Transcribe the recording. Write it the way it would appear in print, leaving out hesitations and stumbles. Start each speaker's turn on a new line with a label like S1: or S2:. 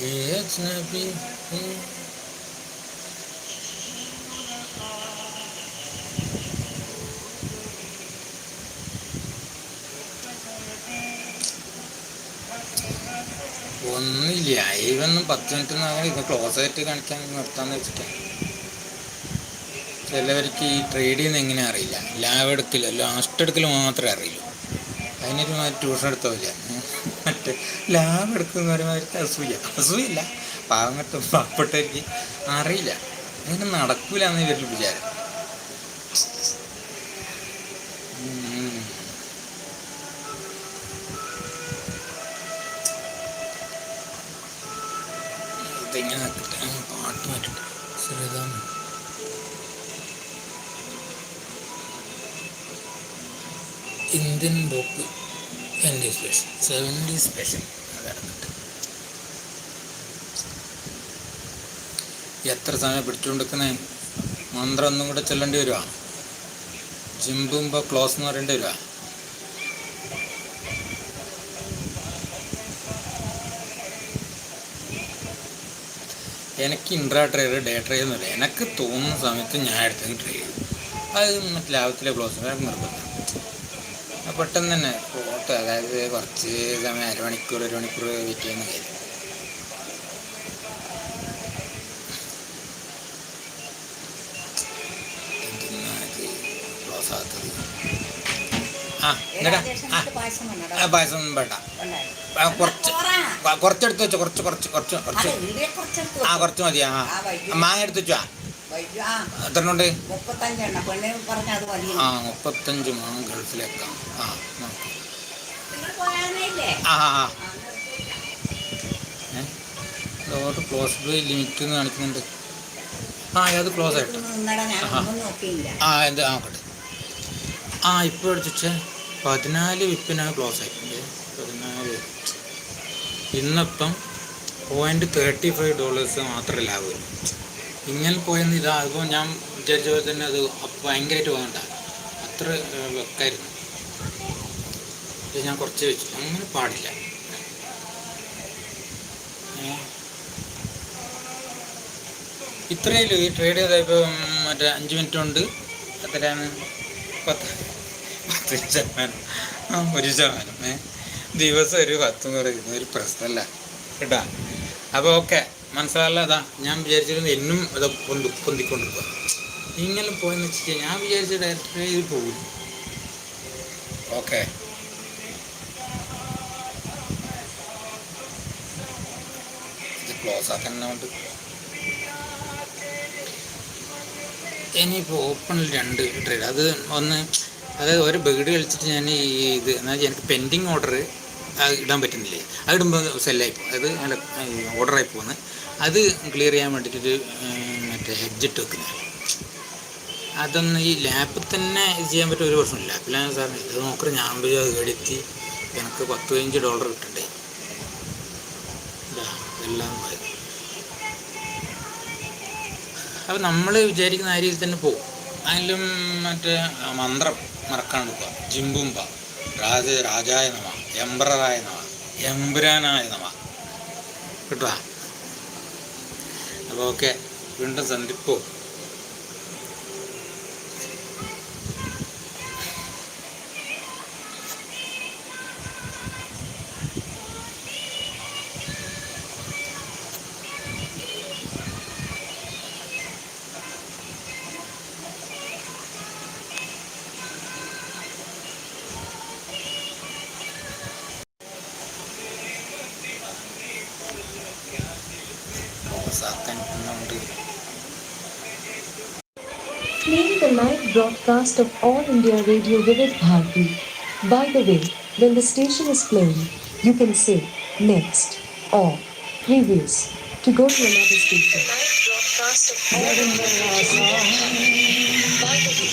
S1: അജ്നബി ഒന്നുമില്ല. ഇവൊന്നും 10 മിനിറ്റ് അങ്ങനെ ഇത് ക്ലോസ് ആയിട്ട് കാണിക്കാൻ നിർത്താന്ന് വെച്ചിട്ടാണ്. ചിലവർക്ക് ഈ ട്രേഡ് ചെയ്യുന്ന എങ്ങനെ അറിയില്ല. ലാഭം എടുക്കില്ല, ലാസ്റ്റ് എടുക്കൽ മാത്രമേ അറിയുള്ളൂ. അതിനൊരു ട്യൂഷൻ എടുത്തില്ല. മറ്റേ ലാഭം എടുക്കുന്ന പറയുമ്പോൾ അസൂയല്ല, പാവങ്ങട്ടും പാവപ്പെട്ടവർക്ക് അറിയില്ല. അങ്ങനെ നടക്കൂല എന്ന് ഇവരിൽ വിചാരം. ഇതെങ്ങനെ പാട്ട് മാറ്റിട്ട് ശ്രീതാം ഇന്ത്യൻ ബോക്ക് എൻ്റെ സ്പെഷ്യൽ 70 സ്പെഷ്യൽ അതായിരുന്നിട്ട് എത്ര സമയം പിടിച്ചുകൊണ്ടിരിക്കുന്നേ. മന്ത്രം ഒന്നും കൂടെ ചെല്ലേണ്ടി വരുവാ. ജിമ്പുമ്പോൾ ക്ലോസ് എന്ന് പറയേണ്ടി വരുവാ. എനിക്ക് ഇൻട്രാ ട്രേഡ് ഡേ ട്രേഡ് ഒന്നുമില്ല. എനിക്ക് തോന്നുന്ന സമയത്ത് ഞാൻ എടുത്തെങ്കിൽ ട്രേഡ് ചെയ്യും. അത് മറ്റു ലാഭത്തിലെ ക്ലോസ് നിർബന്ധം. പെട്ടെന്ന് തന്നെ ഫോട്ടോ, അതായത് കുറച്ച് സമയം 1 മണിക്കൂർ വെയിറ്റ് ചെയ്യുന്ന കാര്യം. ക്ലോസ് ആകത്തത് പായസം വേണ്ട. കുറച്ചെടുത്ത് വെച്ചോ, കുറച്ച് മതി. മാങ്ങ എടുത്ത് വെച്ചോ. എത്രണ്ട്? 35 മാങ്ങ ഗൾഫിലേക്കാം. ഓർഡർ ക്ലോസ്ഡ് ലിമിറ്റ് എന്ന് കാണിക്കുന്നുണ്ട്. അത് ക്ലോസ് ആയിട്ട് എന്ത് നോക്കട്ടെ. ഇപ്പോൾ എടുത്തുവെച്ചേ 14 വിപ്പിനാണ് ക്ലോസ് ആയിട്ടുണ്ട്. 14 ഇന്നിപ്പം $0.35 മാത്രമേ ലാഭമുള്ളൂ. ഇങ്ങനെ പോയെന്ന് ഇതാകുമ്പോൾ ഞാൻ വിചാരിച്ച പോലെ തന്നെ അത് ഭയങ്കരമായിട്ട് പോകണ്ട, അത്ര വെക്കായിരുന്നു. ഞാൻ കുറച്ച് വെച്ചു. അങ്ങനെ പാടില്ല. ഇത്രയല്ലോ ഈ ട്രേഡ് ചെയ്താൽ. ഇപ്പോൾ മറ്റേ 5 മിനിറ്റ് കൊണ്ട് എത്രയാണ്? 10% 1%. ദിവസം ഒരു 10 പറയുന്നത് ഒരു പ്രശ്നമല്ല കേട്ടാ. അപ്പോൾ ഓക്കെ, മനസ്സിലായല്ലോ. അതാ ഞാൻ വിചാരിച്ചിരുന്നു എന്നും അത് പൊന്തിക്കൊണ്ടിരിക്കുക. ഇങ്ങനെ പോയെന്ന് വെച്ചാൽ ഞാൻ വിചാരിച്ച ഡയറക്റ്റ് ഇത് പോകും. ഓക്കെ, ഇത് ക്ലോസ് ആക്കാനുണ്ട്. ഇനിയിപ്പോൾ ഓപ്പണിൽ 2 ട്രേഡ്. അത് ഒന്ന്, അതായത് ഒരു ബഗഡ് കളിച്ചിട്ട് ഞാൻ ഇത് എന്നാൽ എനിക്ക് പെൻഡിങ് ഓർഡർ ഇടാൻ പറ്റുന്നില്ലേ, അത് ഇടുമ്പോൾ സെല്ലായി പോകും. അത് നല്ല ഓർഡറായി പോകുന്നത്. അത് ക്ലിയർ ചെയ്യാൻ വേണ്ടിയിട്ടൊരു മറ്റേ ഹെഡ്ജിട്ട് വെക്കുന്നത്. അതൊന്ന് ഈ ലാപ്പിൽ തന്നെ ചെയ്യാൻ പറ്റും. ഒരു വർഷം ലാപ്പിലാണ് സാറിന് ഇത് നോക്കറ്. ഞാൻ എടുത്തി എനിക്ക് $15 കിട്ടണ്ടേ. എല്ലാം പോയി. അപ്പോൾ നമ്മൾ വിചാരിക്കുന്ന ആ രീതിയിൽ തന്നെ പോകും. അതിലും മറ്റേ മന്ത്രം മറക്കാണ്ട് പോവുക. ജിംബുംബ രാജായ നമ, എംബ്രറായ നമ, എംബ്രാനായ നമ കിട്ടുക. അപ്പോൾ ഓക്കെ, വീണ്ടും സന്ധിപ്പോ.
S2: Playing the live broadcast of All India Radio Vivid Bharati. By the way, when the station is playing, you can say next or previous to go to another station. Live broadcast of All India Radio. By the way,